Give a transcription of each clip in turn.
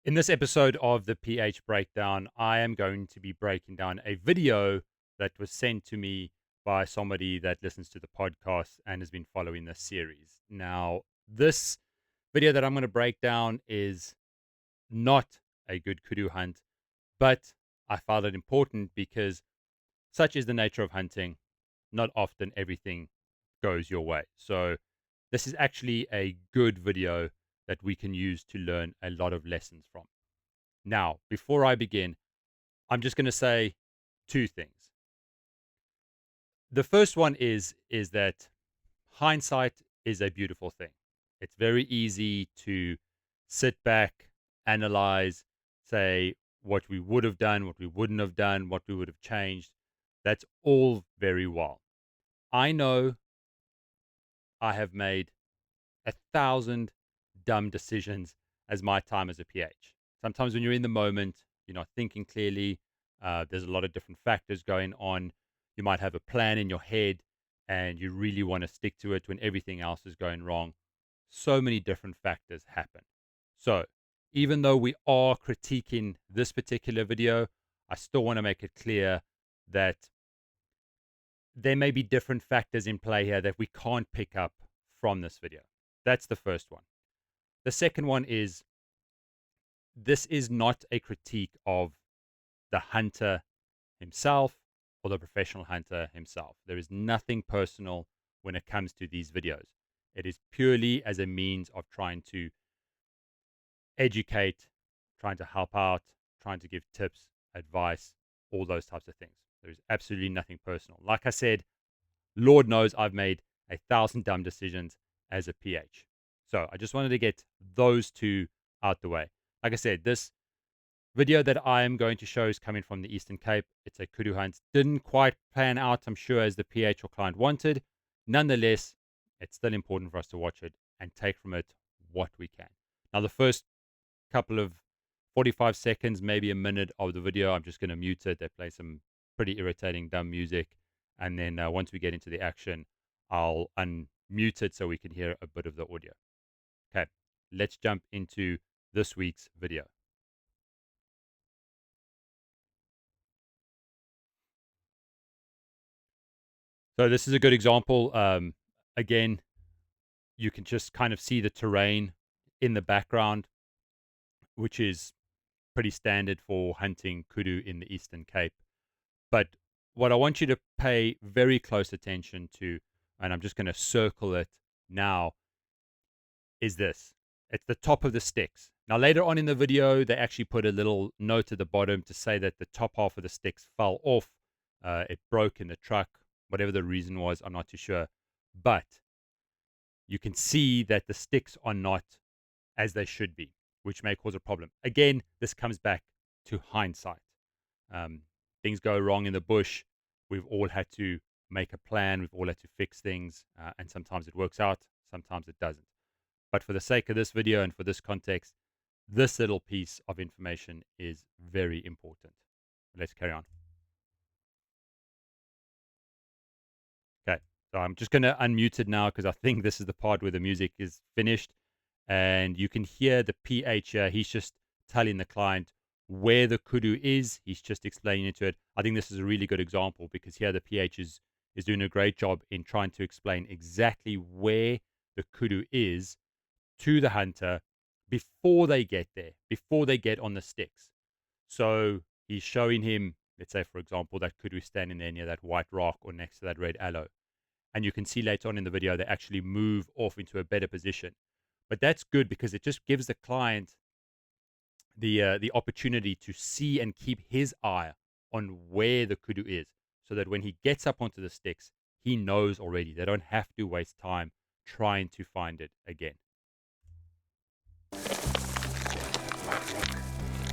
In this episode of the pH Breakdown, I am going to be breaking down a video that was sent to me by somebody that listens to the podcast and has been following this series. Now, this video that I'm going to break down is not a good kudu hunt, but I found it important because such is the nature of hunting. Not often everything goes your way. So, this is actually a good video that we can use to learn a lot of lessons from. Now, before I begin, I'm just going to say two things. The first one is that hindsight is a beautiful thing. It's very easy to sit back, analyze, say what we would have done, what we wouldn't have done, what we would have changed. That's all very well. I know I have made 1,000 dumb decisions as my time as a PH. Sometimes when you're in the moment, you're not thinking clearly. There's a lot of different factors going on. You might have a plan in your head and you really want to stick to it when everything else is going wrong. So many different factors happen. So, even though we are critiquing this particular video, I still want to make it clear that there may be different factors in play here that we can't pick up from this video. That's the first one. The second one is this is not a critique of the hunter himself or the professional hunter himself. There is nothing personal when it comes to these videos. It is purely as a means of trying to educate, trying to help out, trying to give tips, advice, all those types of things. There is absolutely nothing personal. Like I said, Lord knows I've made 1,000 dumb decisions as a PH. So I just wanted to get those two out the way. Like I said, this video that I am going to show is coming from the Eastern Cape. It's a kudu hunt. Didn't quite plan out, I'm sure, as the PH or client wanted. Nonetheless, it's still important for us to watch it and take from it what we can. Now, the first couple of 45 seconds, maybe a minute of the video, I'm just going to mute it. They play some pretty irritating, dumb music. And then once we get into the action, I'll unmute it so we can hear a bit of the audio. Okay, let's jump into this week's video. So this is a good example. Again, you can just kind of see the terrain in the background, which is pretty standard for hunting kudu in the Eastern Cape. But what I want you to pay very close attention to, and I'm just going to circle it now, is this. It's the top of the sticks. Now, later on in the video, they actually put a little note at the bottom to say that the top half of the sticks fell off. It broke in the truck. Whatever the reason was, I'm not too sure. But you can see that the sticks are not as they should be, which may cause a problem. Again, this comes back to hindsight. Um, Things go wrong in the bush. We've all had to make a plan. We've all had to fix things. And sometimes it works out, sometimes it doesn't. But for the sake of this video and for this context, this little piece of information is very important. Let's carry on. Okay, so I'm just going to unmute it now because I think this is the part where the music is finished. And you can hear the PH here. He's just telling the client where the kudu is. He's just explaining it to it. I think this is a really good example because here the PH is doing a great job in trying to explain exactly where the kudu is to the hunter before they get there, before they get on the sticks. So he's showing him, let's say, for example, that kudu standing there near that white rock or next to that red aloe. And you can see later on in the video, they actually move off into a better position. But that's good because it just gives the client the opportunity to see and keep his eye on where the kudu is, so that when he gets up onto the sticks, he knows already. They don't have to waste time trying to find it again.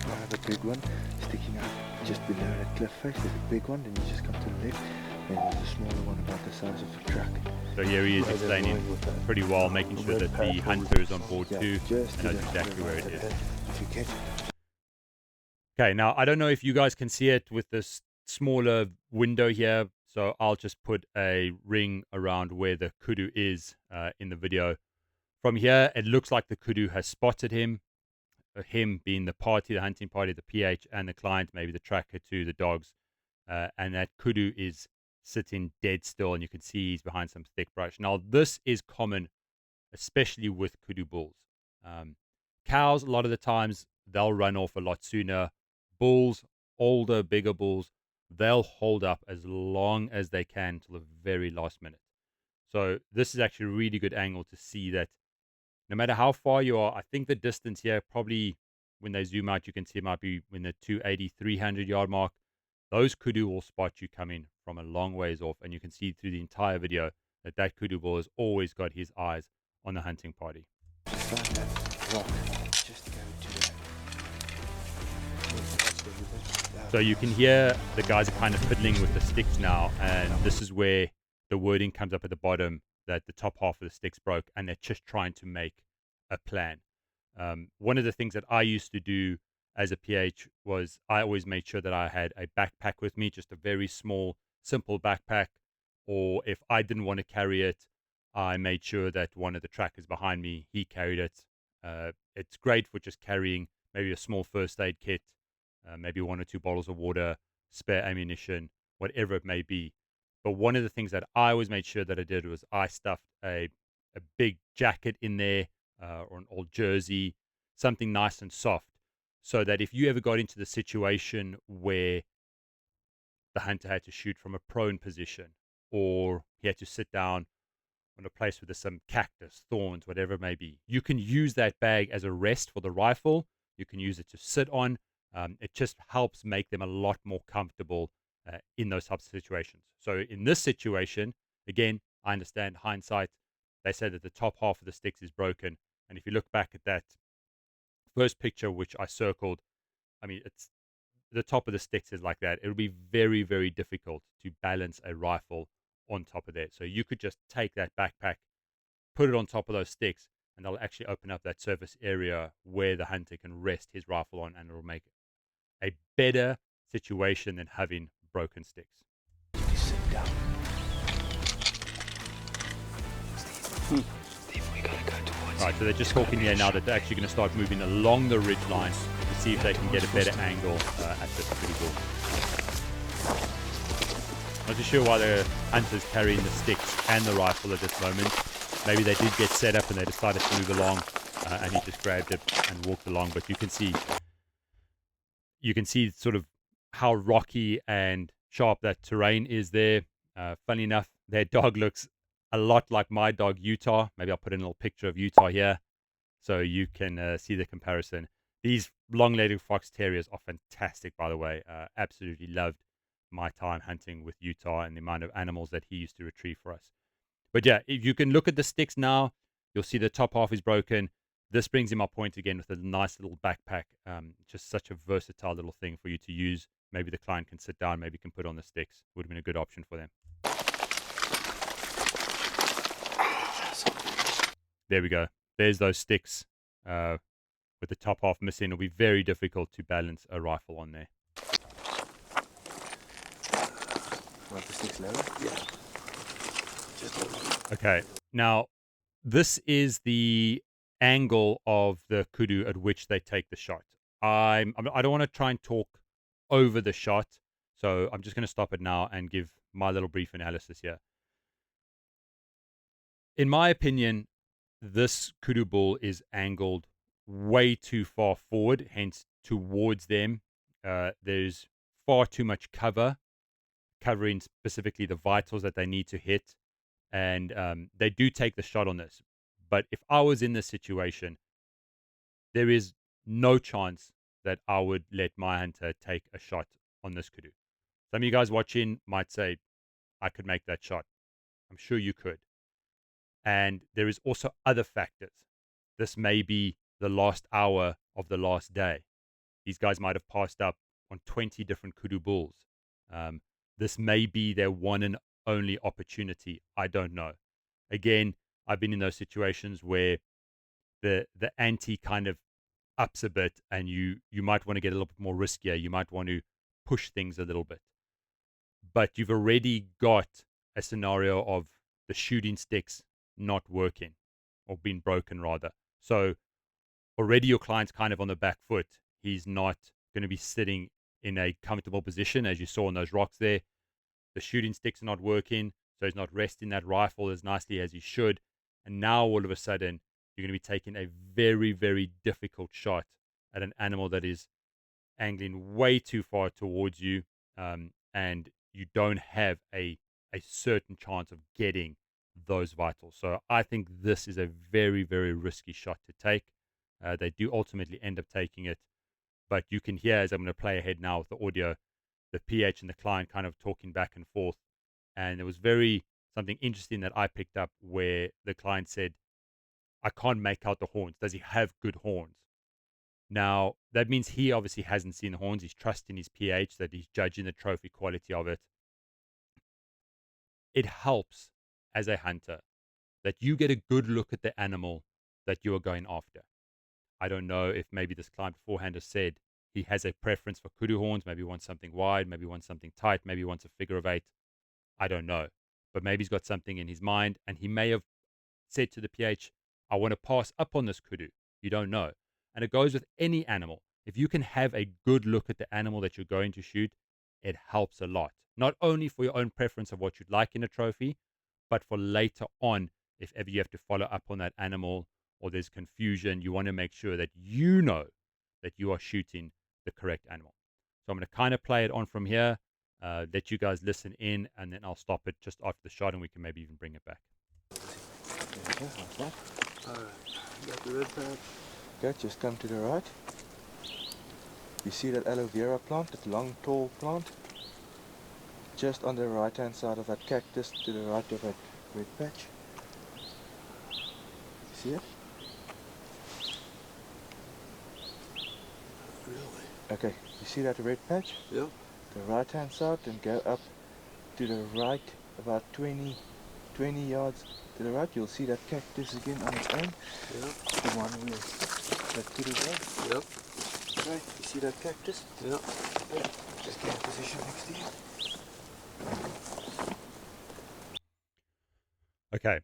I have a big one sticking out just below that cliff face. There's a big one, then you just come to the left, then there's a smaller one about the size of a truck. So here he is explaining pretty well, making sure that the hunter is on board too and knows exactly where it is. Okay, now I don't know if you guys can see it with this smaller window here, so I'll just put a ring around where the kudu is in the video. From here, it looks like the kudu has spotted him. him being the party, the hunting party, the PH, and the client, maybe the tracker to the dogs. And that kudu is sitting dead still, and you can see he's behind some thick brush. Now, this is common, especially with kudu bulls. Um, Cows, a lot of the times, they'll run off a lot sooner. Bulls, older, bigger bulls, they'll hold up as long as they can till the very last minute. So this is actually a really good angle to see that no matter how far you are, I think the distance here probably when they zoom out, you can see it might be in the 280, 300-yard mark. Those kudu will spot you coming from a long ways off, and you can see through the entire video that that kudu bull has always got his eyes on the hunting party. Find that rock. Just go to that. So you can hear the guys are kind of fiddling with the sticks now, and this is where the wording comes up at the bottom that the top half of the sticks broke, and they're just trying to make a plan. One of the things that I used to do as a PH was I always made sure that I had a backpack with me, just a very small, simple backpack. Or if I didn't want to carry it, I made sure that one of the trackers behind me, he carried it. It's great for just carrying maybe a small first aid kit, maybe 1 or 2 bottles of water, spare ammunition, whatever it may be. But one of the things that I always made sure that I did was I stuffed a big jacket in there, or an old jersey, something nice and soft, so that if you ever got into the situation where the hunter had to shoot from a prone position, or he had to sit down on a place where there's some cactus, thorns, whatever it may be, you can use that bag as a rest for the rifle. You can use it to sit on. It just helps make them a lot more comfortable in those types of situations. So in this situation, again, I understand hindsight. They said that the top half of the sticks is broken. And if you look back at that first picture, which I circled, I mean, it's the top of the sticks is like that. It'll be very, very difficult to balance a rifle on top of that. So you could just take that backpack, put it on top of those sticks, and they'll actually open up that surface area where the hunter can rest his rifle on, and it'll make a better situation than having broken sticks. Sit down. Steve, we gotta go towards Right, so they're just talking here now that they're actually going to start moving along the ridge line to see if they can get a better angle at this kudu bull. Not too sure why the hunter's carrying the sticks and the rifle at this moment. Maybe they did get set up and they decided to move along, and he just grabbed it and walked along. But you can see sort of how rocky and sharp that terrain is there. Funny enough, their dog looks a lot like my dog, Utah. Maybe I'll put in a little picture of Utah here so you can see the comparison. These long-legged fox terriers are fantastic, by the way. Absolutely loved my time hunting with Utah and the amount of animals that he used to retrieve for us. But yeah, if you can look at the sticks now, you'll see the top half is broken. This brings in my point again with a nice little backpack. Just such a versatile little thing for you to use. Maybe the client can sit down, maybe can put on the sticks. Would have been a good option for them. There we go. There's those sticks with the top half missing. It'll be very difficult to balance a rifle on there. Want the sticks lower? Yeah. Okay. Now, this is the angle of the kudu at which they take the shot. I don't want to try and talk over the shot, so I'm just going to stop it now and give my little brief analysis here. In my opinion, this kudu bull is angled way too far forward, hence towards them. There's far too much covering specifically the vitals that they need to hit. And they do take the shot on this. But if I was in this situation, there is no chance that I would let my hunter take a shot on this kudu. Some of you guys watching might say, I could make that shot. I'm sure you could. And there is also other factors. This may be the last hour of the last day. These guys might have passed up on 20 different kudu bulls. This may be their one and only opportunity. I don't know. Again, I've been in those situations where the ante kind of ups a bit, and you might want to get a little bit more riskier. You might want to push things a little bit. But you've already got a scenario of the shooting sticks not working, or being broken rather. So already your client's kind of on the back foot. He's not going to be sitting in a comfortable position, as you saw on those rocks there. The shooting sticks are not working, so he's not resting that rifle as nicely as he should. And now all of a sudden, you're going to be taking a very, very difficult shot at an animal that is angling way too far towards you, and you don't have a certain chance of getting those vitals. So I think this is a very, very risky shot to take. They do ultimately end up taking it, but you can hear, as I'm going to play ahead now with the audio, the PH and the client kind of talking back and forth. And it was very something interesting that I picked up where the client said, I can't make out the horns. Does he have good horns? Now, that means he obviously hasn't seen the horns. He's trusting his PH, that he's judging the trophy quality of it. It helps as a hunter that you get a good look at the animal that you are going after. I don't know if maybe this client beforehand has said he has a preference for kudu horns, maybe wants something wide, maybe wants something tight, maybe wants a figure of eight. I don't know. But maybe he's got something in his mind, and he may have said to the PH, I want to pass up on this kudu. You don't know. And it goes with any animal. If you can have a good look at the animal that you're going to shoot, it helps a lot. Not only for your own preference of what you'd like in a trophy, but for later on, if ever you have to follow up on that animal or there's confusion, you want to make sure that you know that you are shooting the correct animal. So I'm going to kind of play it on from here, let you guys listen in, and then I'll stop it just after the shot and we can maybe even bring it back. There you go, like that. Alright, got the red patch. Okay, just come to the right. You see that aloe vera plant, that long tall plant? Just on the right hand side of that cactus, to the right of that red patch. See it? Really? Okay, you see that red patch? Yep. The right hand side, and go up to the right about 20 yards to the right. You'll see that cactus again on its own. Yep. The one with that kudu there. Yep. Okay, you see that cactus? Yep. Yeah. Just get in position next to you. Okay.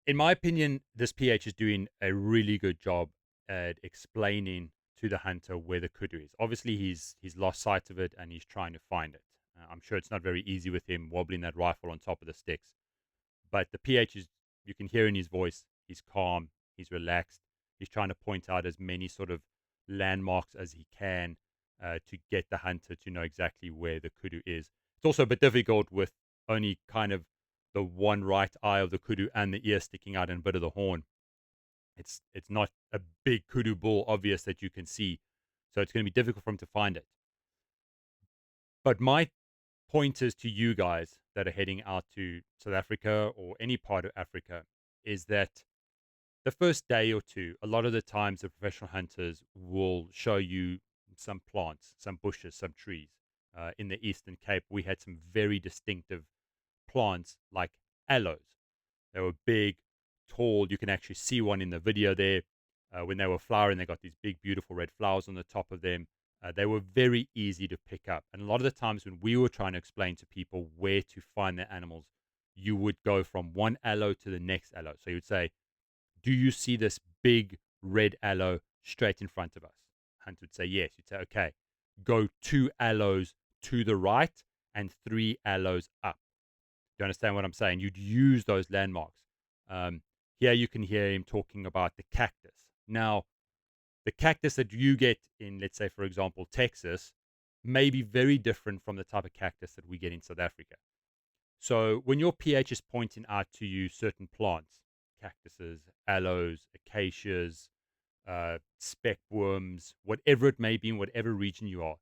In my opinion, this PH is doing a really good job at explaining to the hunter where the kudu is. Obviously, he's lost sight of it and he's trying to find it. I'm sure it's not very easy with him wobbling that rifle on top of the sticks. But the PH is, you can hear in his voice, he's calm, he's relaxed. He's trying to point out as many sort of landmarks as he can to get the hunter to know exactly where the kudu is. It's also a bit difficult with only kind of the one right eye of the kudu and the ear sticking out and a bit of the horn. It's not a big kudu bull obvious that you can see, so it's going to be difficult for him to find it. But my pointers to you guys that are heading out to South Africa or any part of Africa is that the first day or two, a lot of the times the professional hunters will show you some plants, some bushes, some trees. In the Eastern Cape, we had some very distinctive plants like aloes. They were big, tall. You can actually see one in the video there. When they were flowering, they got these big, beautiful red flowers on the top of them. They were very easy to pick up. And a lot of the times when we were trying to explain to people where to find their animals, you would go from one aloe to the next aloe. So you would say, do you see this big red aloe straight in front of us? Hunt would say, yes. You'd say, okay, go 2 aloes to the right and 3 aloes up. Do you understand what I'm saying? You'd use those landmarks. Here you can hear him talking about the cactus. Now, the cactus that you get in, let's say, for example, Texas, may be very different from the type of cactus that we get in South Africa. So when your PH is pointing out to you certain plants, cactuses, aloes, acacias, speckworms, whatever it may be in whatever region you are,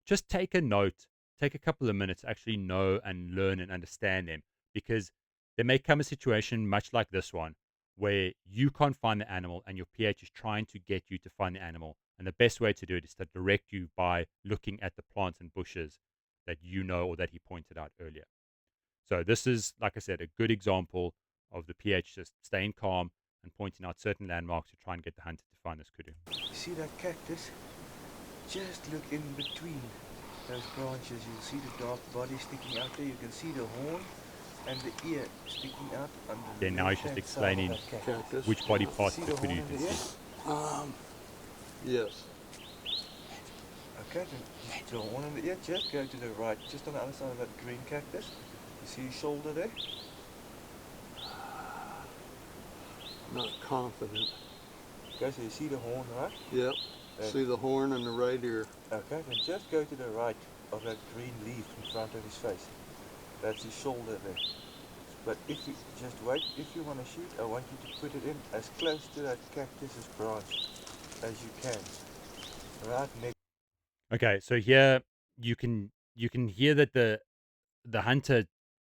just take a note, take a couple of minutes to actually know and learn and understand them, because there may come a situation much like this one where you can't find the animal and your PH is trying to get you to find the animal. And the best way to do it is to direct you by looking at the plants and bushes that you know or that he pointed out earlier. So this is, like I said, a good example of the PH just staying calm and pointing out certain landmarks to try and get the hunter to find this kudu. You see that cactus? Just look in between those branches. You'll see the dark body sticking out there. You can see the horn and the ear sticking out under the Now he's just left-hand side of explaining that cactus. Cactus. which body parts See of the the kudu horn you and can the ear? see. Yes. Okay, then the horn in the ear, just go to the right, just on the other side of that green cactus. You see his shoulder there? Not confident. Okay, so you see the horn, right? Yep. See the horn in the right ear. Okay, then just go to the right of that green leaf in front of his face. That's his shoulder there. But if you just wait, if you want to shoot, I want you to put it in as close to that cactus's branch as you can. Right next. Okay, so here you can hear that the hunter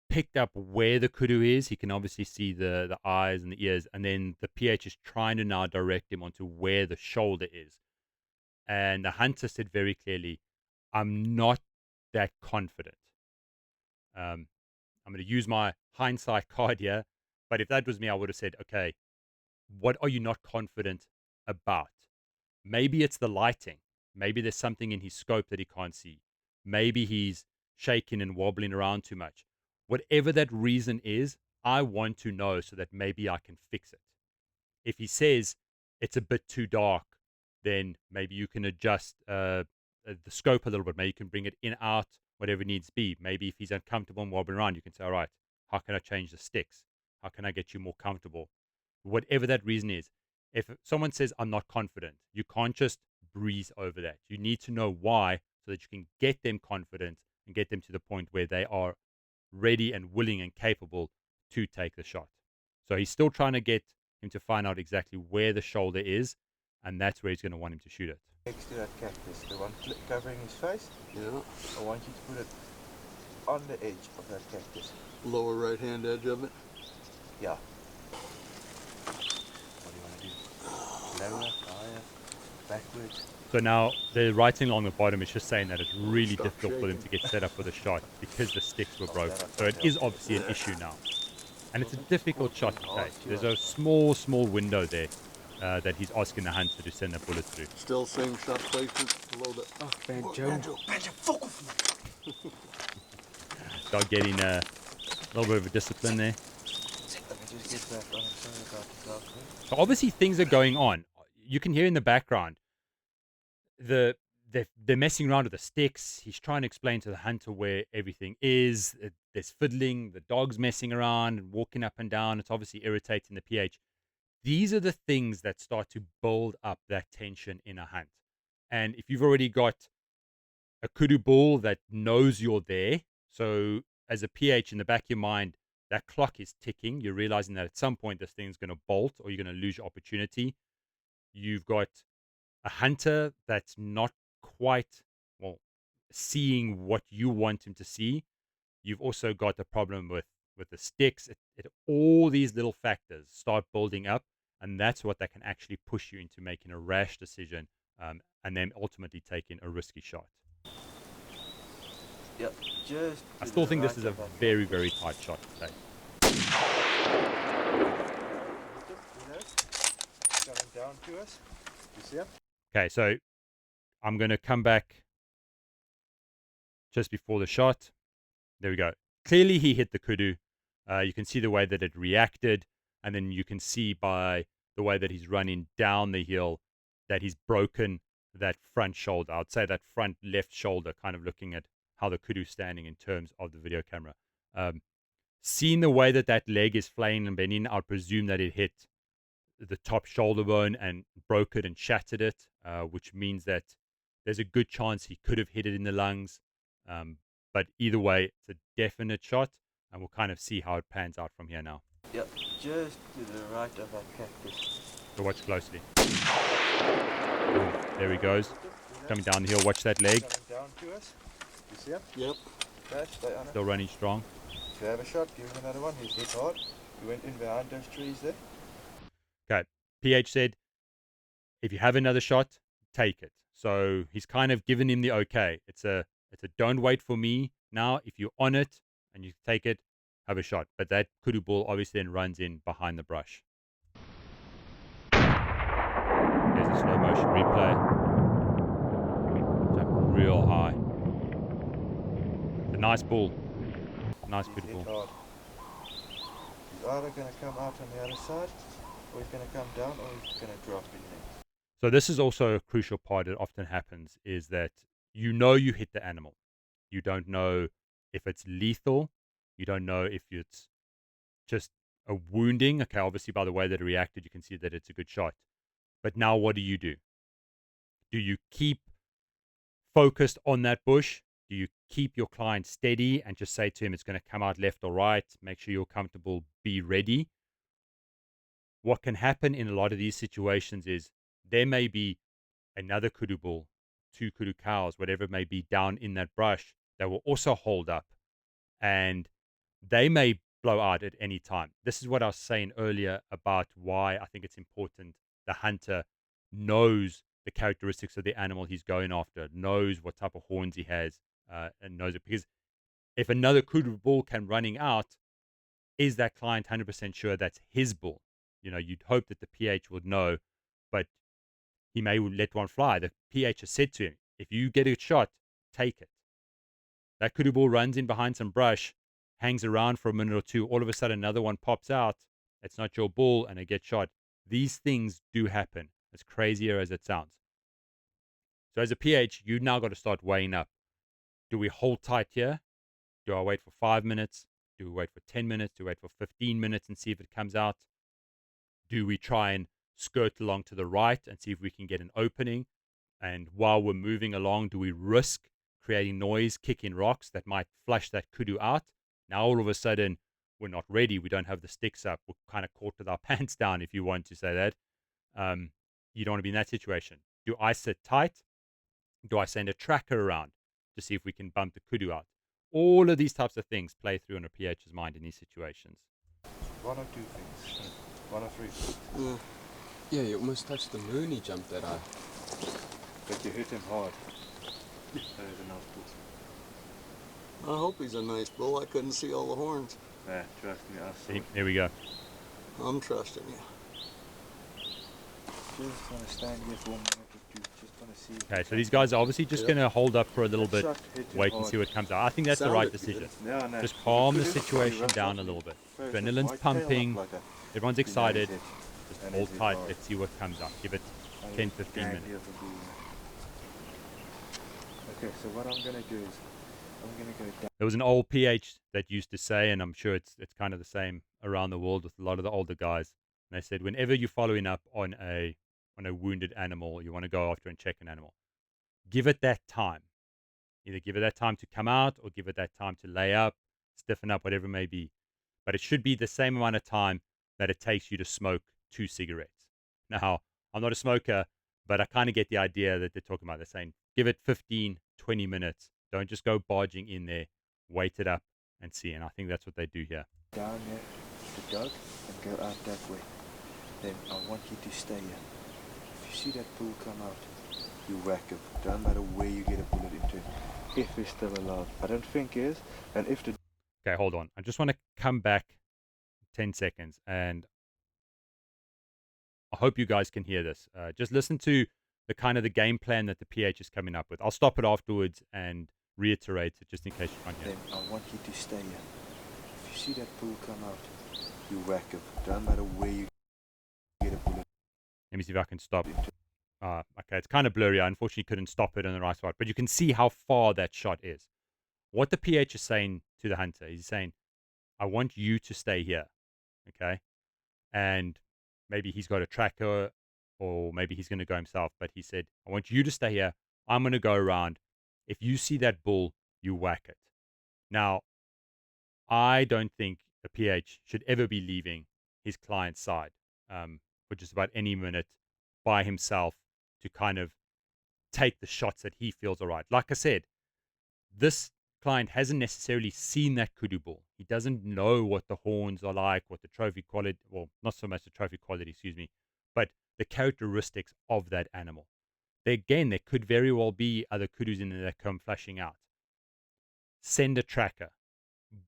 picked up where the kudu is. He can obviously see the eyes and the ears, and then the PH is trying to now direct him onto where the shoulder is. And the hunter said very clearly, "I'm not that confident." I'm going to use my hindsight card here, but if that was me, I would have said, "Okay, what are you not confident about?" Maybe it's the lighting. Maybe there's something in his scope that he can't see. Maybe he's shaking and wobbling around too much. Whatever that reason is, I want to know so that maybe I can fix it. If he says it's a bit too dark, then maybe you can adjust the scope a little bit. Maybe you can bring it in, out, whatever it needs to be. Maybe if he's uncomfortable and wobbling around, you can say, all right, how can I change the sticks? How can I get you more comfortable? Whatever that reason is. If someone says, I'm not confident, you can't just breeze over that. You need to know why so that you can get them confident and get them to the point where they are ready and willing and capable to take the shot. So he's still trying to get him to find out exactly where the shoulder is, and that's where he's going to want him to shoot it. Next to that cactus, the one covering his face, Yeah. I want you to put it on the edge of that cactus. Lower right hand edge of it. Yeah. What do you want to do? Lower, higher, backwards? So now the writing along the bottom is just saying that it's really Stop difficult for them shaking. to get set up for the shot because the sticks were broken. that So it is obviously an issue now. And it's a difficult shot to take. There's a small window there that he's asking the hunter to send a bullet through. Still same shot placement. Below the. Oh, banjo, focus. Start getting a little bit of a discipline there. Let me just get back on. I'm sorry about the dog there. So obviously things are going on. You can hear in the background they're messing around with the sticks. He's trying to explain to the hunter where everything is. There's fiddling. The dog's messing around and walking up and down. It's obviously irritating the PH. These are the things that start to build up that tension in a hunt. And if you've already got a kudu bull that knows you're there, so as a PH in the back of your mind, that clock is ticking. You're realizing that at some point this thing's going to bolt or you're going to lose your opportunity. You've got a hunter that's not quite, well, seeing what you want him to see. You've also got a problem with the sticks. All these little factors start building up, and that's what that can actually push you into making a rash decision, and then ultimately taking a risky shot. Yep, just. I still think this is a very, very tight shot to take. Coming down to us. You see him? Okay, so I'm going to come back just before the shot. There we go. Clearly, he hit the kudu. You can see the way that it reacted, and then you can see by the way that he's running down the hill that he's broken that front shoulder. I'd say that front left shoulder, kind of looking at how the kudu's standing in terms of the video camera. Seeing the way that that leg is flaying and bending, I'd presume that it hit the top shoulder bone and broke it and shattered it, which means that there's a good chance he could have hit it in the lungs. But either way, it's a definite shot, and we'll kind of see how it pans out from here now. Yep, just to the right of that cactus. So watch closely. Boom. There he goes. Coming down the hill. Watch that leg. Coming down to us. You see him? Yep. Okay, stay on it. Still running strong. If you have a shot, give him another one. He's hit hard. He went in behind those trees there. Okay. PH said, if you have another shot, take it. So he's kind of given him the okay. It's a don't wait for me now. If you're on it and you take it, have a shot. But that kudu bull obviously then runs in behind the brush. There's a slow motion replay. Jumping real high. It's a nice bull. Nice kudu bull. Hard. He's either going to come out on the other side, or he's going to come down, or he's going to drop in there. So this is also a crucial part that often happens, is that you hit the animal. You don't know if it's lethal. You don't know if it's just a wounding. Okay, obviously by the way that it reacted, you can see that it's a good shot. But now what do? Do you keep focused on that bush? Do you keep your client steady and just say to him it's going to come out left or right? Make sure you're comfortable, be ready. What can happen in a lot of these situations is there may be another kudu bull, two kudu cows, whatever it may be, down in that brush that will also hold up, and they may blow out at any time. This is what I was saying earlier about why I think it's important the hunter knows the characteristics of the animal he's going after, knows what type of horns he has, and knows it. Because if another kudu bull can running out, is that client 100% sure that's his bull? You'd hope that the PH would know, but he may let one fly. The PH has said to him, if you get a shot, take it. That kudu bull runs in behind some brush, hangs around for a minute or two. All of a sudden, another one pops out. It's not your bull, and they get shot. These things do happen, as crazier as it sounds. So as a PH, you now got to start weighing up. Do we hold tight here? Do I wait for 5 minutes? Do we wait for 10 minutes? Do we wait for 15 minutes and see if it comes out? Do we try and skirt along to the right and see if we can get an opening? And while we're moving along, do we risk creating noise, kicking rocks that might flush that kudu out? Now, all of a sudden, we're not ready. We don't have the sticks up. We're kind of caught with our pants down, if you want to say that. You don't want to be in that situation. Do I sit tight? Do I send a tracker around to see if we can bump the kudu out? All of these types of things play through in a PH's mind in these situations. One or two things. One or three things. Yeah, you almost touched the moon, he jumped that high. But you hit him hard. I hope he's a nice bull. I couldn't see all the horns. Yeah, trust me, I saw See, it. there we go. I'm trusting you. Just want to stand here for 1 minute or two. Just want to see. Okay, so these guys are obviously just going to hold up for a little bit, Shot hit him wait and hard. see what comes out. I think that's the right Sounded good. decision. No, no. Just calm the Kudu, situation he runs down a off little me. bit. Throws his Adrenaline's white tail up pumping. like that. Everyone's You know excited. he's hit. Just And hold he's hit tight. hard. Let's see what comes out. Give it And 10, he's 15 gang minutes. here for bull. Okay, so what I'm going to do is I'm going to go down. There was an old PH that used to say, and I'm sure it's kind of the same around the world with a lot of the older guys. And they said, whenever you're following up on a wounded animal, you want to go after and check an animal, give it that time. Either give it that time to come out or give it that time to lay up, stiffen up, whatever it may be. But it should be the same amount of time that it takes you to smoke 2 cigarettes. Now, I'm not a smoker, but I kind of get the idea that they're talking about. They're saying, give it 15, 20 minutes. Don't just go barging in there. Wait it up and see. And I think that's what they do here. Down here, the dog, and go out that way. Then I want you to stay here. If you see that bull come out, you whack him. Don't matter where you get a bullet into him. If he's still alive. I don't think he is. And if the Okay, hold on. I just want to come back 10 seconds, and I hope you guys can hear this. Just listen to the game plan that the PH is coming up with. I'll stop it afterwards and reiterate it just in case you can't hear then it. I want you to stay here. If you see that bull come out, you whack him. Don't matter where you get a bullet Let me see if I can stop. into. Okay, it's kind of blurry. I unfortunately couldn't stop it in the right spot, but you can see how far that shot is. What the PH is saying to the hunter, he's saying, I want you to stay here, okay? And maybe he's got a tracker or maybe he's going to go himself, but he said, I want you to stay here. I'm going to go around. If you see that bull, you whack it. Now, I don't think a PH should ever be leaving his client's side for just about any minute by himself to kind of take the shots that he feels are right. Like I said, this client hasn't necessarily seen that kudu bull. He doesn't know what the horns are like, what the trophy quality, well, not so much the trophy quality, excuse me, but the characteristics of that animal. There could very well be other kudus in there that come flashing out. Send a tracker.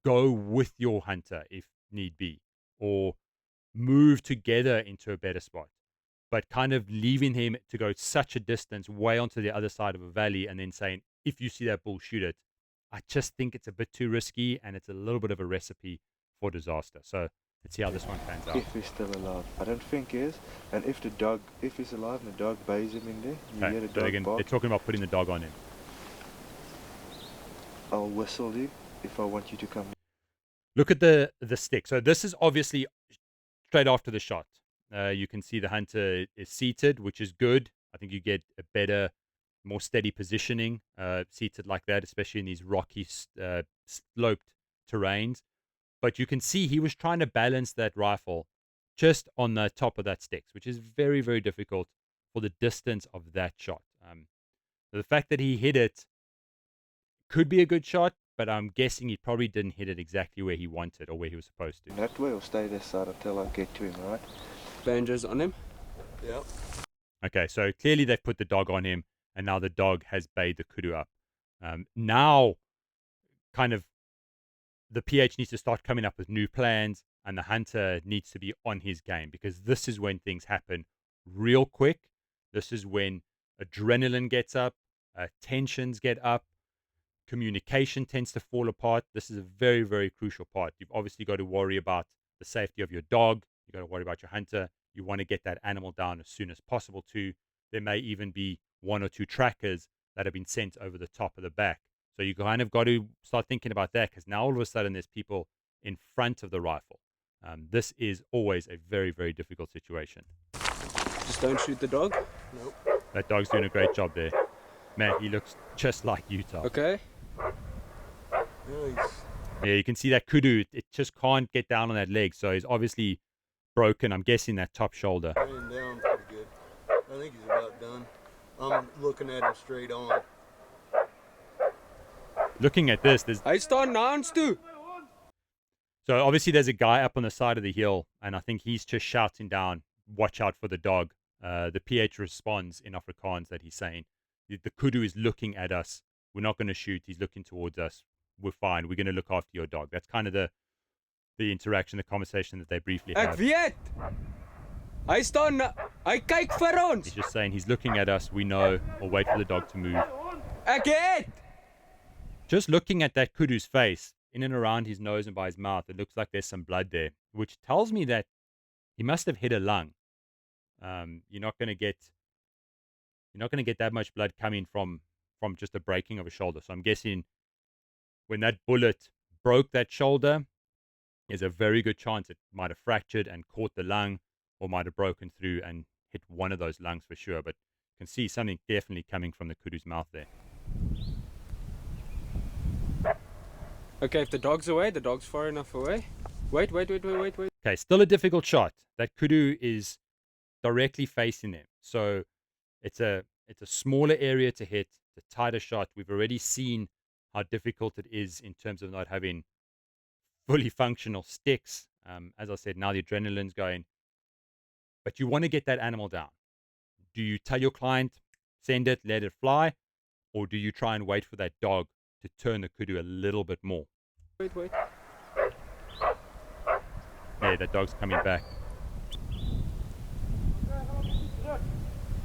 Go with your hunter if need be, or move together into a better spot. But kind of leaving him to go such a distance way onto the other side of a valley and then saying, if you see that bull, shoot it. I just think it's a bit too risky and it's a little bit of a recipe for disaster. So Let's see how this one pans out. If he's still alive. I don't think he is. And if he's alive and the dog bays him in there, you hear the So dog they're bark, talking about putting the dog on him. I'll whistle you if I want you to come. Look at the stick. So this is obviously straight after the shot. You can see the hunter is seated, which is good. I think you get a better, more steady positioning seated like that, especially in these rocky, sloped terrains. But you can see he was trying to balance that rifle just on the top of that sticks, which is very, very difficult for the distance of that shot. The fact that he hit it could be a good shot, but I'm guessing he probably didn't hit it exactly where he wanted or where he was supposed to. That way or stay this side until I get to him, right? Bandages on him. Yep. Okay, so clearly they've put the dog on him, and now the dog has bayed the kudu up. Now, kind of, the PH needs to start coming up with new plans, and the hunter needs to be on his game, because this is when things happen real quick. This is when adrenaline gets up, tensions get up, communication tends to fall apart. This is a very, very crucial part. You've obviously got to worry about the safety of your dog. You've got to worry about your hunter. You want to get that animal down as soon as possible too. There may even be 1 or 2 trackers that have been sent over the top of the back. So you kind of got to start thinking about that, because now all of a sudden there's people in front of the rifle. This is always a very, very difficult situation. Just don't shoot the dog. Nope. That dog's doing a great job there. Man, he looks just like Utah. Okay. Yeah, Yeah, you can see that kudu, it just can't get down on that leg. So he's obviously broken, I'm guessing, that top shoulder. he's laying down pretty good. I think he's about done. I'm looking at him straight on. Looking at this, there's Hy staan naans toe. so obviously there's a guy up on the side of the hill, and I think he's just shouting down, "Watch out for the dog." The PH responds in Afrikaans that he's saying, "The kudu is looking at us. We're not going to shoot. He's looking towards us. We're fine. We're going to look after your dog." That's kind of the interaction, the conversation that they briefly Ek have. weet. Hy staan hy kyk vir ons. He's just saying he's looking at us. We know. We'll wait for the dog to move. Ek het. Just looking at that kudu's face, in and around his nose and by his mouth, it looks like there's some blood there, which tells me that he must have hit a lung. You're not going to get that much blood coming from just a breaking of a shoulder. So I'm guessing when that bullet broke that shoulder, there's a very good chance it might have fractured and caught the lung, or might have broken through and hit one of those lungs for sure. But you can see something definitely coming from the kudu's mouth there. Okay, if the dog's away, the dog's far enough away. Wait. Okay, still a difficult shot. That kudu is directly facing them. So it's a smaller area to hit, it's a tighter shot. We've already seen how difficult it is in terms of not having fully functional sticks. As I said, now the adrenaline's going. But you want to get that animal down. Do you tell your client, send it, let it fly? Or do you try and wait for that dog to turn the kudu a little bit more? Wait. Yeah, that dog's coming back.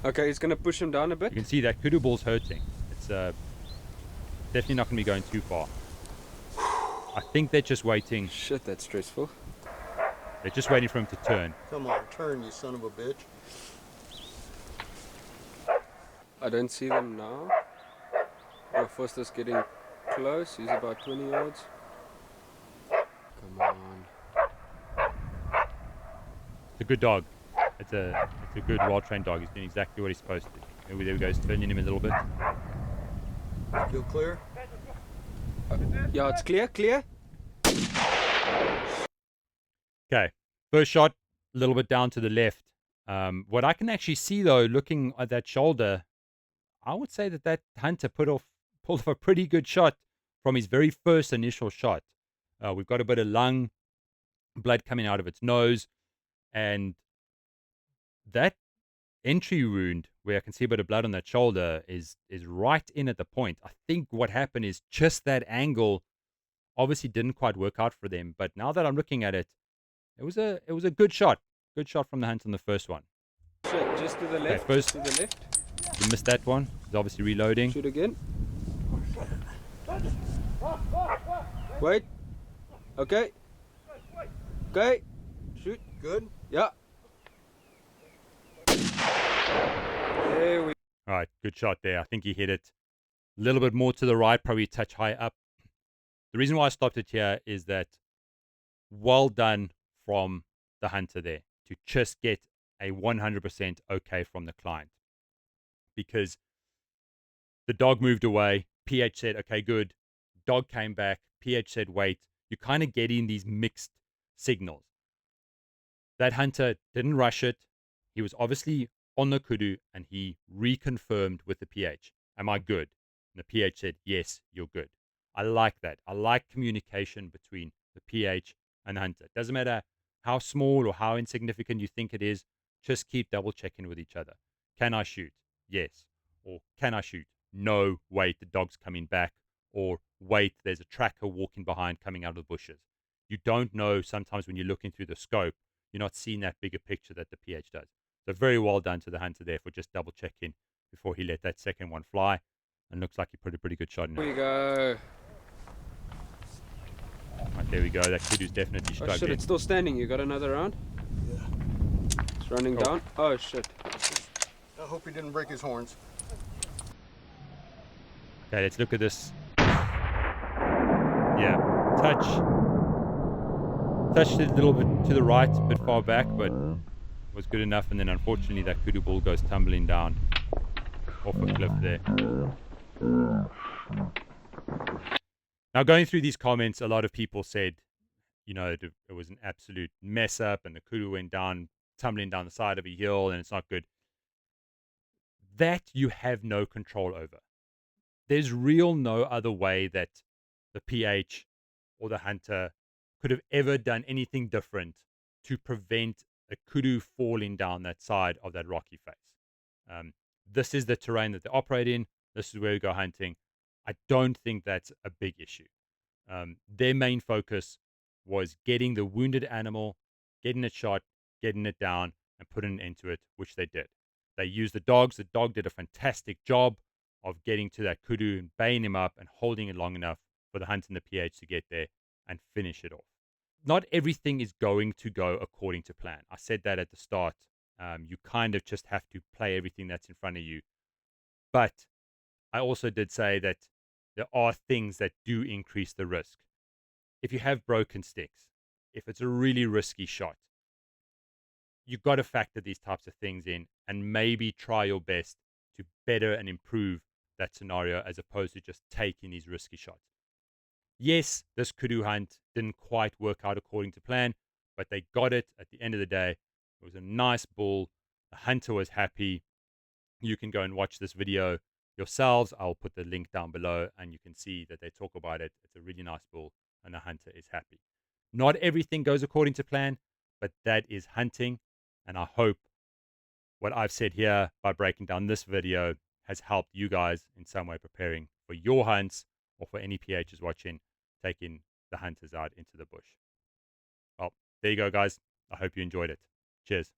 Okay, he's gonna push him down a bit. You can see that kudu ball's hurting. It's definitely not going to be going too far. I think they're just waiting. Shit, that's stressful. They're just waiting for him to turn. Come on, turn, you son of a bitch. I don't see them now. Oh, Foster's getting close. He's about 20 yards. Come on. It's a good dog. It's a good, well-trained dog. He's doing exactly what he's supposed to. There we go. He's turning him a little bit. Feel clear? Yeah, it's clear. Okay. First shot, a little bit down to the left. What I can actually see, though, looking at that shoulder, I would say that hunter pulled off a pretty good shot from his very first initial shot. We've got a bit of lung, blood coming out of its nose, and that entry wound where I can see a bit of blood on that shoulder is right in at the point. I think what happened is just that angle obviously didn't quite work out for them. But now that I'm looking at it, it was a good shot. Good shot from the hunt on the first one. Shit, just to the left. Okay, first, to the left. you missed that one. He's obviously reloading. Shoot again. Wait. Okay. Good? Yeah. There we All right, good shot there. I think he hit it a little bit more to the right, probably a touch high up. The reason why I stopped it here is that well done from the hunter there to just get a 100% okay from the client, because the dog moved away. PH said, okay, good. Dog came back. PH said, wait. You're kind of getting these mixed signals. That hunter didn't rush it. He was obviously on the kudu and he reconfirmed with the PH, am I good? And the PH said, yes, you're good. I like that. I like communication between the PH and the hunter. It doesn't matter how small or how insignificant you think it is, just keep double checking with each other. Can I shoot? Yes. Or can I shoot? No, wait, the dog's coming back. Or wait, there's a tracker walking behind coming out of the bushes. You don't know sometimes when you're looking through the scope, you're not seeing that bigger picture that the PH does. So very well done to the hunter there for just double checking before he let that second one fly. And looks like he put a pretty good shot in it. go. Right, there we go. That kudu's definitely Oh shit, struggling. it's still standing. You got another round? Yeah. It's running down. Oh shit. I hope he didn't break his horns. Okay, let's look at this. Yeah, touched it a little bit to the right, a bit far back, but was good enough. And then unfortunately that kudu bull goes tumbling down off a cliff there. Now, going through these comments, a lot of people said, you know, it was an absolute mess up and the kudu went down, tumbling down the side of a hill and it's not good. That you have no control over. There's real no other way that the PH or the hunter could have ever done anything different to prevent a kudu falling down that side of that rocky face. This is the terrain that they operate in. This is where we go hunting. I don't think that's a big issue. Their main focus was getting the wounded animal, getting it shot, getting it down, and putting an end to it, which they did. They used the dogs. The dog did a fantastic job of getting to that kudu and baying him up and holding it long enough for the hunt and the PH to get there and finish it off. Not everything is going to go according to plan. I said that at the start. You kind of just have to play everything that's in front of you. But I also did say that there are things that do increase the risk. If you have broken sticks, if it's a really risky shot, you've got to factor these types of things in and maybe try your best to better and improve that scenario as opposed to just taking these risky shots. Yes, this kudu hunt didn't quite work out according to plan, but they got it at the end of the day. It was a nice bull. The hunter was happy. You can go and watch this video yourselves. I'll put the link down below and you can see that they talk about it. It's a really nice bull and the hunter is happy. Not everything goes according to plan, but that is hunting. And I hope what I've said here by breaking down this video has helped you guys in some way preparing for your hunts or for any PHs watching, taking the hunters out into the bush. Well, there you go, guys. I hope you enjoyed it. Cheers.